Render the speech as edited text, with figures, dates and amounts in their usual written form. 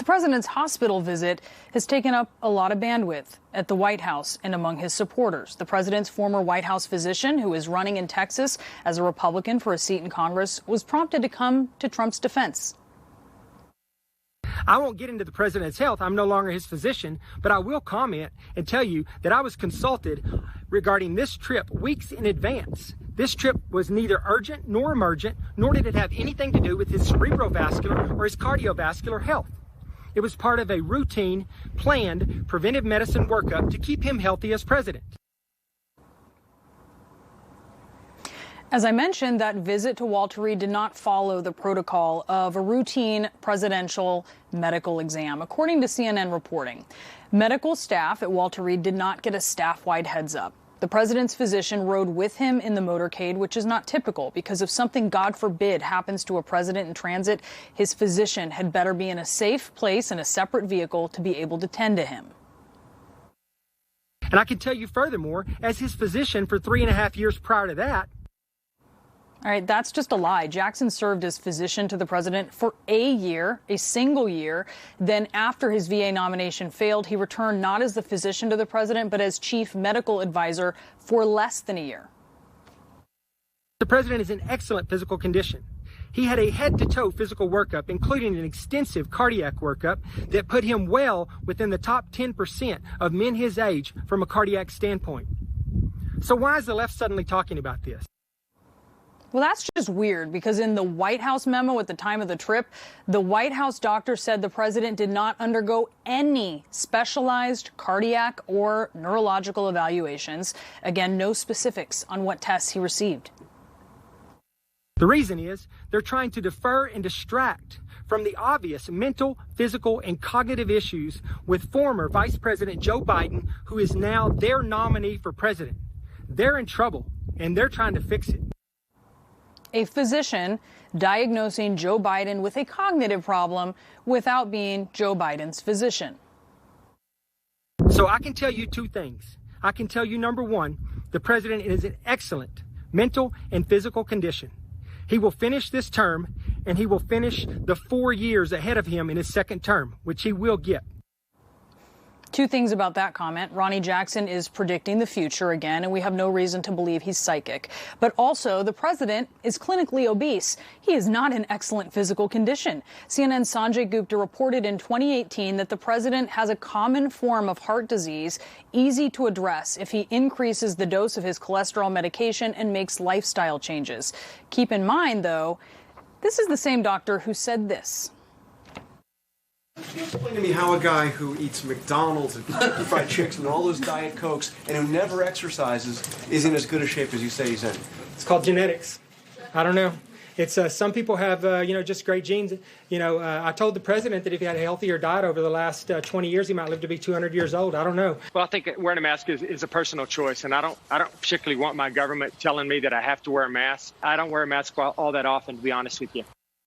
president's hospital visit has taken up a lot of bandwidth at the White House and among his supporters. The president's former White House physician, who is running in Texas as a Republican for a seat in Congress, was prompted to come to Trump's defense. I won't get into the president's health. I'm no longer his physician, but I will comment and tell you that I was consulted regarding this trip weeks in advance. This trip was neither urgent nor emergent, nor did it have anything to do with his cerebrovascular or his cardiovascular health. It was part of a routine, planned preventive medicine workup to keep him healthy as president. As I mentioned, that visit to Walter Reed did not follow the protocol of a routine presidential medical exam, according to CNN reporting. Medical staff at Walter Reed did not get a staff-wide heads-up. The president's physician rode with him in the motorcade, which is not typical because if something, God forbid, happens to a president in transit, his physician had better be in a safe place in a separate vehicle to be able to tend to him. And I can tell you furthermore, as his physician for 3.5 years prior to that. All right, that's just a lie. Jackson served as physician to the president for a year, a single year. Then after his VA nomination failed, he returned not as the physician to the president, but as chief medical advisor for less than a year. The president is in excellent physical condition. He had a head-to-toe physical workup, including an extensive cardiac workup that put him well within the top 10% of men his age from a cardiac standpoint. So why is the left suddenly talking about this? Well, that's just weird because in the White House memo at the time of the trip, the White House doctor said the president did not undergo any specialized cardiac or neurological evaluations. Again, no specifics on what tests he received. The reason is they're trying to defer and distract from the obvious mental, physical, and cognitive issues with former Vice President Joe Biden, who is now their nominee for president. They're in trouble, and they're trying to fix it. A physician diagnosing Joe Biden with a cognitive problem without being Joe Biden's physician. So I can tell you two things. I can tell you, number one, the president is in excellent mental and physical condition. He will finish this term, and he will finish the 4 years ahead of him in his second term, which he will get. Two things about that comment. Ronny Jackson is predicting the future again, and we have no reason to believe he's psychic. But also, the president is clinically obese. He is not in excellent physical condition. CNN's Sanjay Gupta reported in 2018 that the president has a common form of heart disease, easy to address if he increases the dose of his cholesterol medication and makes lifestyle changes. Keep in mind, though, this is the same doctor who said this. Can you explain to me how a guy who eats McDonald's and fried chicken and all those Diet Cokes and who never exercises is in as good a shape as you say he's in? It's called genetics. I don't know. It's some people have, just great genes. I told the president that if he had a healthier diet over the last 20 years, he might live to be 200 years old. I don't know. Well, I think wearing a mask is a personal choice, and I don't particularly want my government telling me that I have to wear a mask. I don't wear a mask all that often, to be honest with you.